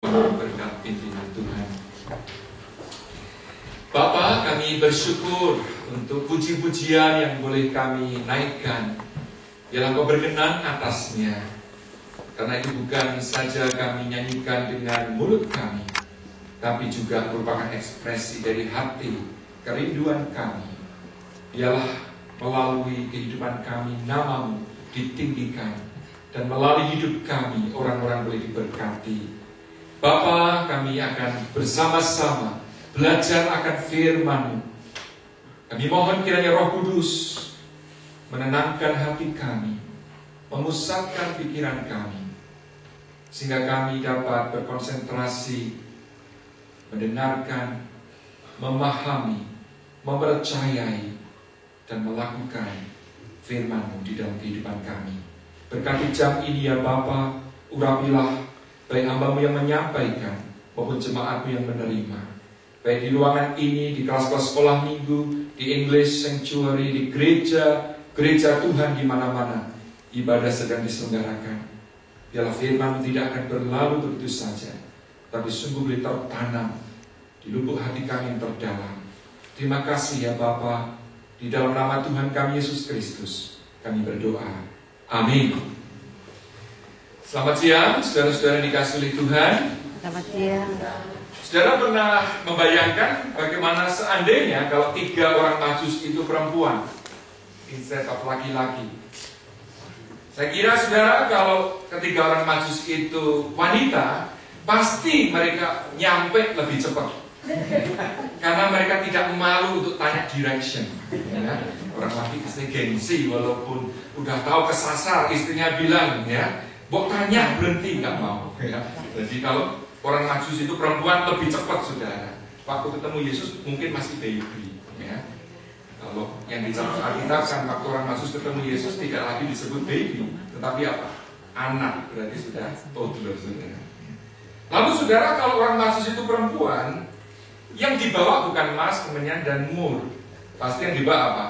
Berkat pimpinan Tuhan. Bapa, kami bersyukur untuk puji-pujian yang boleh kami naikkan. Biarlah Kau berkenan atasnya. Karena itu bukan saja kami nyanyikan dengan mulut kami, tapi juga merupakan ekspresi dari hati, kerinduan kami. Biarlah melalui kehidupan kami nama-Mu ditinggikan, dan melalui hidup kami orang-orang boleh diberkati. Bapa, kami akan bersama-sama belajar akan firman-Mu. Kami mohon kiranya Roh Kudus menenangkan hati kami, memusatkan pikiran kami, sehingga kami dapat berkonsentrasi, mendengarkan, memahami, mempercayai, dan melakukan firman-Mu di dalam kehidupan kami. Berkati jam ini ya Bapa, urapilah baik hamba-Mu yang menyampaikan maupun jemaat-Mu yang menerima. Baik di ruangan ini, di kelas-kelas sekolah minggu, di English Sanctuary, di gereja Tuhan di mana-mana ibadah sedang diselenggarakan. Biarlah firman tidak akan berlalu begitu saja, tapi sungguh boleh tertanam di lubuk hati kami yang terdalam. Terima kasih ya Bapa, di dalam nama Tuhan kami Yesus Kristus kami berdoa. Amin. Selamat siang, saudara-saudara yang dikasihi oleh Tuhan. Selamat siang. Saudara pernah membayangkan bagaimana seandainya kalau 3 orang Majus itu perempuan instead of laki-laki? Saya kira saudara kalau ketiga orang Majus itu wanita, pasti mereka nyampe lebih cepat. Karena mereka tidak malu untuk tanya direction, ya. Orang laki istrinya gengsi, walaupun udah tahu kesasar, istrinya bilang, ya, "Bok tanya, berhenti," nggak mau, ya. Jadi kalau orang Majus itu perempuan lebih cepat, saudara. Waktu ketemu Yesus mungkin masih baby, ya. Kalau yang dicatat Alkitab kan waktu orang Majus ketemu Yesus tidak lagi disebut baby, tetapi apa? Anak, berarti sudah toddler, saudara. Lalu saudara, kalau orang Majus itu perempuan, yang dibawa bukan emas, kemenyan, dan mur. Pasti yang dibawa apa?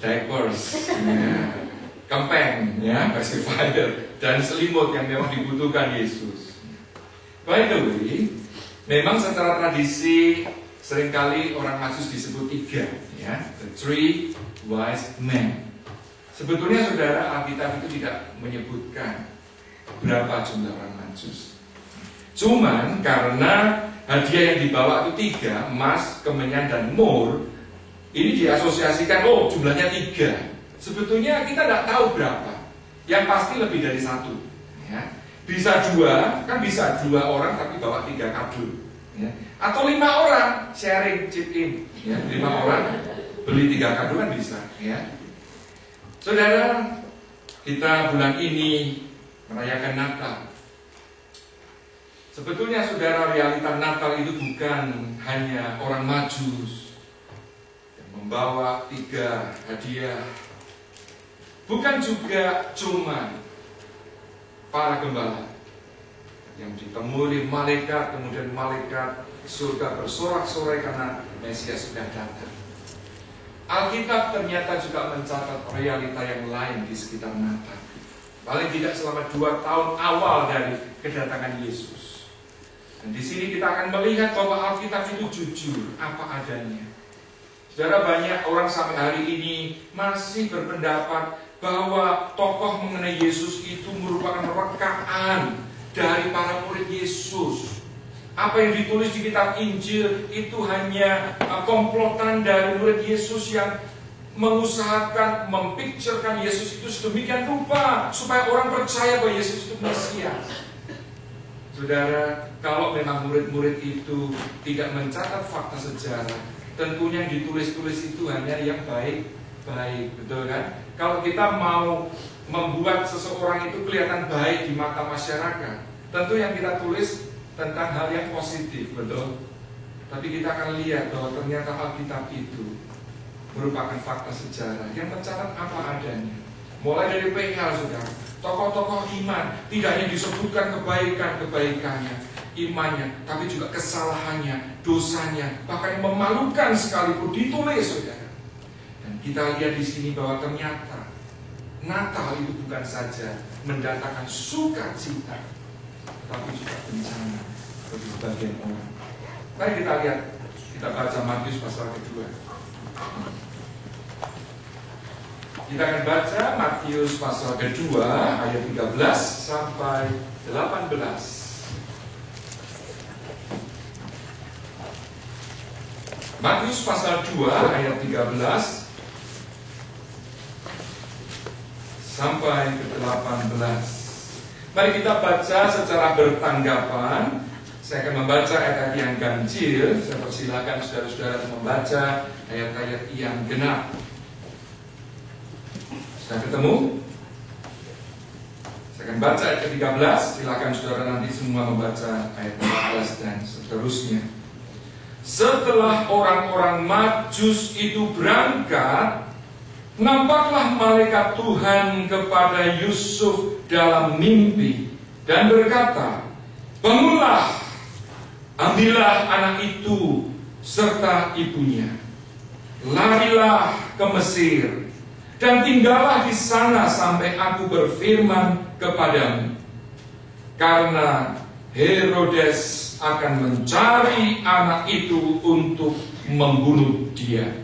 Diapers, ya. Kempeng, ya, pacifier, dan selimut yang memang dibutuhkan Yesus. By the way, memang secara tradisi seringkali orang Majus disebut 3, ya, the 3 wise men. Sebetulnya saudara, Alkitab itu tidak menyebutkan berapa jumlah orang Majus. Cuman karena hadiah yang dibawa itu 3, emas, kemenyan, dan mur, ini diasosiasikan, oh jumlahnya 3. Sebetulnya kita tidak tahu berapa. Yang pasti lebih dari 1, ya. Bisa 2, kan bisa 2 orang tapi bawa 3 kado, ya. Atau 5 orang sharing chip in, ya. 5 orang beli 3 kado kan bisa, ya. Saudara, kita bulan ini merayakan Natal. Sebetulnya saudara, realita Natal itu bukan hanya orang Majus yang membawa 3 hadiah. Bukan juga cuma para gembala yang ditemui malaikat, kemudian malaikat surga bersorak-sorai karena Mesias sudah datang. Alkitab ternyata juga mencatat realita yang lain di sekitar Natal. Paling tidak selama 2 tahun awal dari kedatangan Yesus. Dan di sini kita akan melihat bahwa Alkitab itu jujur apa adanya. Saudara, banyak orang sampai hari ini masih berpendapat bahwa tokoh mengenai Yesus itu merupakan rekaan dari para murid Yesus. Apa yang ditulis di kitab Injil itu hanya komplotan dari murid Yesus yang mengusahakan mempicturekan Yesus itu sedemikian rupa supaya orang percaya bahwa Yesus itu Mesias. Saudara, kalau memang murid-murid itu tidak mencatat fakta sejarah, tentunya yang ditulis-tulis itu hanya yang baik-baik, betul kan? Kalau kita mau membuat seseorang itu kelihatan baik di mata masyarakat, tentu yang kita tulis tentang hal yang positif, betul? Tapi kita akan lihat bahwa ternyata Alkitab itu merupakan fakta sejarah yang mencatat apa adanya. Mulai dari PL, saudara, tokoh-tokoh iman tidak hanya disebutkan kebaikan-kebaikannya, imannya, tapi juga kesalahannya, dosanya, bahkan yang memalukan sekalipun ditulis, saudara. Dan kita lihat di sini bahwa ternyata Natal itu bukan saja mendatangkan sukacita, tapi juga bencana. bagi sebagian orang. Mari kita lihat, kita baca Matius pasal kedua. Kita akan baca Matius pasal kedua ayat 13 sampai 18. Matius pasal 2 ayat 13 sampai ke 18. Mari kita baca secara bertanggapan. Saya akan membaca ayat-ayat yang ganjil. Saya persilakan saudara-saudara membaca ayat-ayat yang genap. Sudah ketemu? Saya akan baca ayat ke-13. Silakan saudara nanti semua membaca ayat 14 dan seterusnya. Setelah orang-orang Majus itu berangkat, nampaklah malaikat Tuhan kepada Yusuf dalam mimpi dan berkata, "Bangunlah, ambillah anak itu serta ibunya, larilah ke Mesir, dan tinggallah di sana sampai aku berfirman kepadamu. Karena Herodes akan mencari anak itu untuk membunuh dia."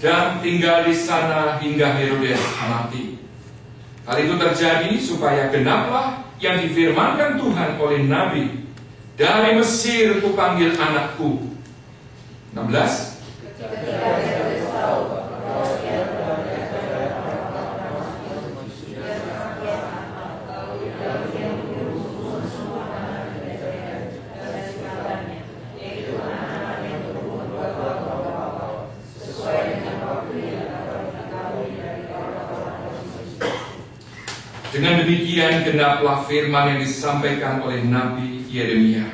Dan tinggal di sana hingga Herodes mati. Hal itu terjadi supaya genaplah yang difirmankan Tuhan oleh Nabi, "Dari Mesir kupanggil anakku." 16. Dengan demikian genaplah firman yang disampaikan oleh Nabi Yeremia.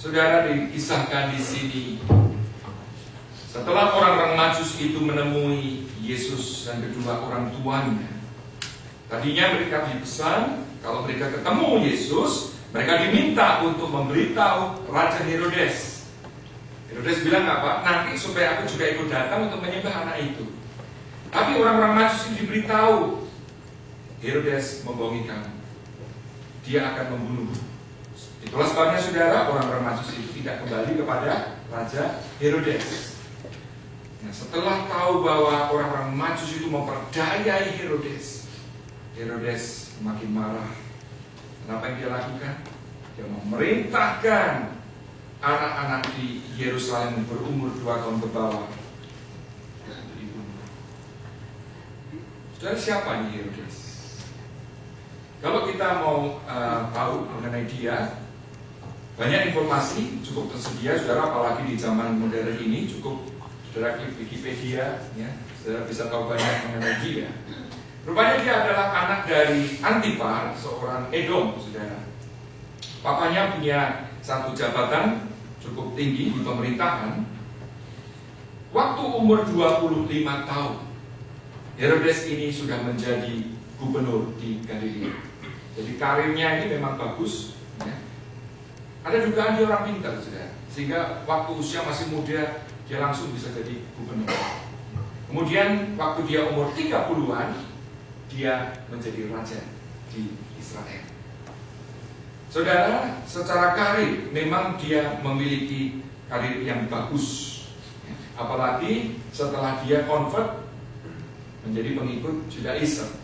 Saudara, dikisahkan di sini, setelah orang-orang Majus itu menemui Yesus dan kedua orang tuanya, tadinya mereka dipesan, kalau mereka ketemu Yesus, mereka diminta untuk memberitahu Raja Herodes. Herodes bilang apa? Nanti supaya aku juga ikut datang untuk menyembah anak itu. Tapi orang-orang Majus itu diberitahu, Herodes membohongi kamu. Dia akan membunuh. Itulah sebabnya saudara, orang-orang Majus itu tidak kembali kepada Raja Herodes. Nah, setelah tahu bahwa orang-orang Majus itu memperdayai Herodes, Herodes makin marah. Kenapa yang dia lakukan? Dia memerintahkan anak-anak di Yerusalem berumur 2 tahun ke bawah untuk dibunuh. Saudara, siapa ini Herodes? Kalau kita mau tahu mengenai dia, banyak informasi cukup tersedia, saudara, apalagi di zaman modern ini. Cukup saudara klik Wikipedia, ya, saudara bisa tahu banyak mengenai dia. Rupanya dia adalah anak dari Antipar, seorang Edom, saudara. Papanya punya satu jabatan cukup tinggi di pemerintahan. Waktu umur 25 tahun, Herodes ini sudah menjadi gubernur di Galilea. Jadi karirnya ini memang bagus, ya. Ada dugaan dia orang pintar, saudara. Sehingga waktu usia masih muda, dia langsung bisa jadi gubernur. Kemudian waktu dia umur 30-an, dia menjadi raja di Israel. Saudara, secara karir memang dia memiliki karir yang bagus. Apalagi setelah dia convert menjadi pengikut Judaism.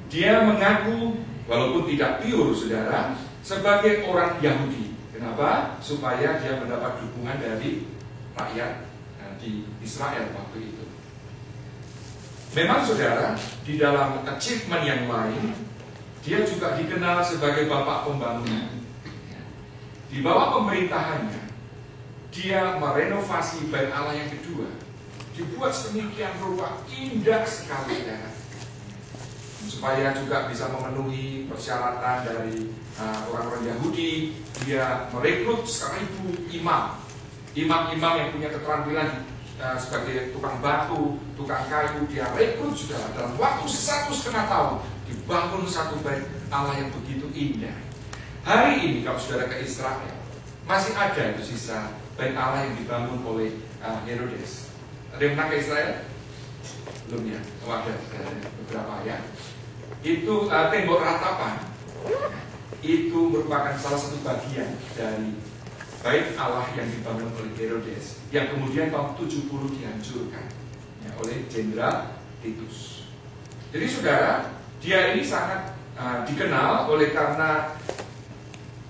Dia mengaku, walaupun tidak pure, saudara, sebagai orang Yahudi. Kenapa? Supaya dia mendapat dukungan dari rakyat di Israel waktu itu. Memang saudara, di dalam achievement yang lain, dia juga dikenal sebagai bapak pembangunan. Di bawah pemerintahannya, dia merenovasi Bait Allah yang kedua. Dibuat sedemikian rupa, indah sekali, saudara. Supaya juga bisa memenuhi persyaratan dari orang-orang Yahudi, dia merekrut 1000 imam. Imam-imam yang punya keterampilan sebagai tukang batu, tukang kayu, dia rekrut saudara dalam waktu 1,5 tahun dibangun satu bait Allah yang begitu indah. Hari ini kalau saudara ke Israel, masih ada itu sisa bait Allah yang dibangun oleh Herodes. Ada yang pernah ke Israel? Belum ya? Oh, ada beberapa ya. Itu tembok ratapan itu merupakan salah satu bagian dari bait Allah yang dibangun oleh Herodes, yang kemudian tahun 70 dihancurkan ya, oleh Jenderal Titus. Jadi saudara, dia ini sangat dikenal oleh karena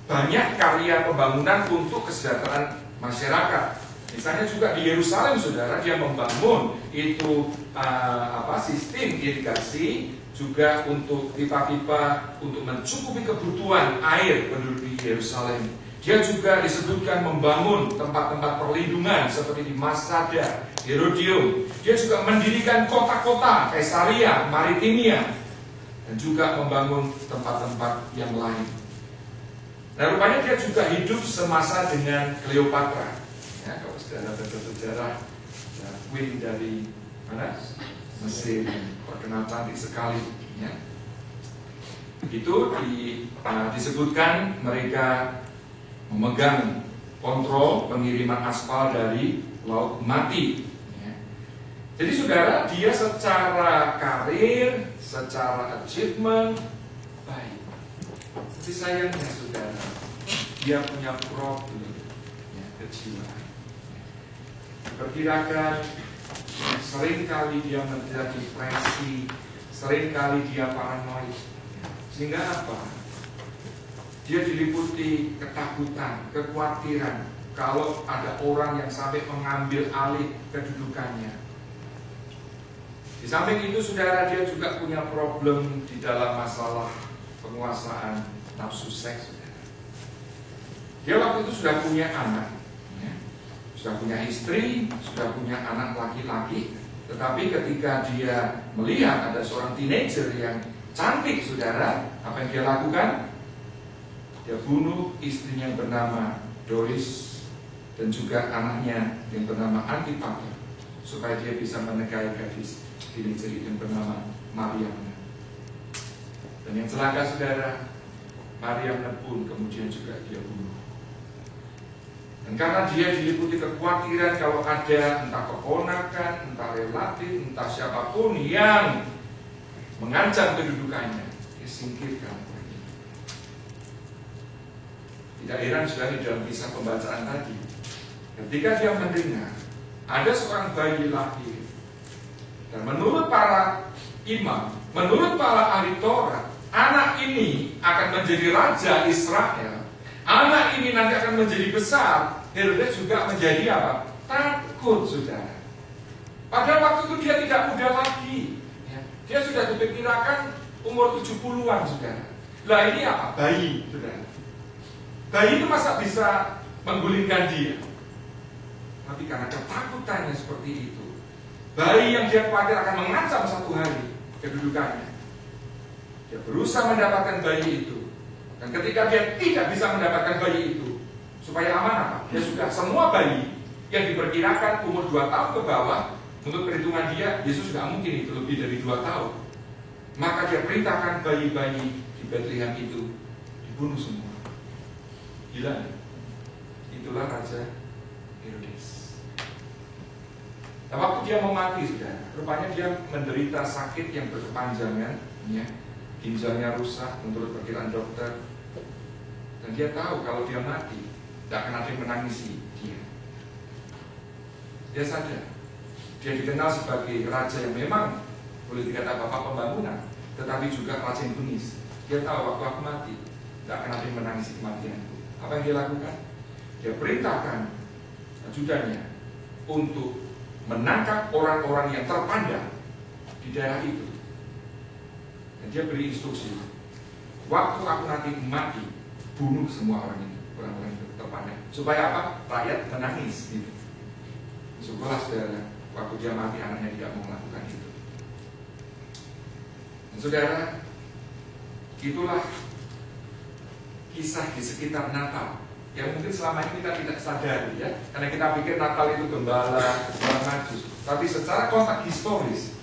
banyak karya pembangunan untuk kesejahteraan masyarakat. Misalnya juga di Yerusalem, saudara, dia membangun itu sistem irigasi juga untuk pipa-pipa untuk mencukupi kebutuhan air penduduk di Yerusalem. Dia juga disebutkan membangun tempat-tempat perlindungan seperti di Masada, Herodium. Dia juga mendirikan kota-kota Kaisarea, Maritimia, dan juga membangun tempat-tempat yang lain. Nah, rupanya dia juga hidup semasa dengan Cleopatra. Ya, kalau saudara baca sejarah, ya, Queen dari mana? Mesir, terkenal cantik sekali. Ya. Itu disebutkan mereka memegang kontrol pengiriman aspal dari Laut Mati. Ya. Jadi saudara, dia secara karir, secara achievement baik. Tapi sayangnya saudara, dia punya problem ya, kejiwaan. Diperkirakan seringkali dia menderita depresi, seringkali dia paranoid. Sehingga apa? Dia diliputi ketakutan, kekhawatiran kalau ada orang yang sampai mengambil alih kedudukannya. Di samping itu saudara, dia juga punya problem di dalam masalah penguasaan nafsu seks. Dia waktu itu sudah punya anak, ya, sudah punya istri, sudah punya anak laki-laki. Tetapi ketika dia melihat ada seorang teenager yang cantik, saudara, apa yang dia lakukan? Dia bunuh istrinya yang bernama Doris dan juga anaknya yang bernama Antipater, supaya dia bisa menikahi gadis teenager yang bernama Mariam. Dan yang celaka saudara, Mariam pun kemudian juga dia bunuh. Dan karena dia diliputi kekhawatiran kalau ada entah keponakan, entah relatif, entah siapapun yang mengancam kedudukannya, dia singkirkan. Tidak heran sudah di dalam kisah pembacaan tadi, ketika dia mendengar ada seorang bayi lahir, dan menurut para imam, menurut para ahli Taurat, anak ini akan menjadi raja Israel. Anak ini nanti akan menjadi besar. Herodes juga menjadi apa? Takut, saudara. Pada waktu itu dia tidak muda lagi. Dia sudah diperkirakan umur 70-an, saudara. Lah ini apa? Bayi, saudara. Bayi itu masa bisa menggulingkan dia? Tapi karena ketakutannya seperti itu, bayi yang dia khawatir akan mengancam satu hari kedudukannya, dia berusaha mendapatkan bayi itu. Dan ketika dia tidak bisa mendapatkan bayi itu, supaya aman apa? Dia sudah semua bayi yang diperkirakan umur 2 tahun ke bawah, untuk perhitungan dia, Yesus tidak mungkin itu lebih dari 2 tahun. Maka dia perintahkan bayi-bayi di Bethlehem itu dibunuh semua. Gila. Itulah Raja Herodes. Nah, waktu dia mau mati, sudah, rupanya dia menderita sakit yang berkepanjangan, ya. Ginjalnya rusak menurut perkiraan dokter. Dan dia tahu kalau dia mati, tidak akan ada yang menangisi dia. Dia sadar, dia dikenal sebagai raja yang memang boleh dikata bapak pembangunan, tetapi juga raja yang bengis. Dia tahu waktu aku mati, tidak akan ada yang menangisi kematianku. Apa yang dia lakukan? Dia perintahkan ajudannya untuk menangkap orang-orang yang terpandang di daerah itu. Dan dia beri instruksi, waktu aku nanti mati, bunuh semua orang ini, orang-orang itu terpandang. Supaya apa? Rakyat menangis gitu. Syukurlah saudara, waktu dia mati anaknya tidak mau melakukan itu. Dan saudara, itulah kisah di sekitar Natal yang mungkin selama ini kita tidak sadari ya, karena kita pikir Natal itu gembala, orang Majus. Tapi secara konteks historis,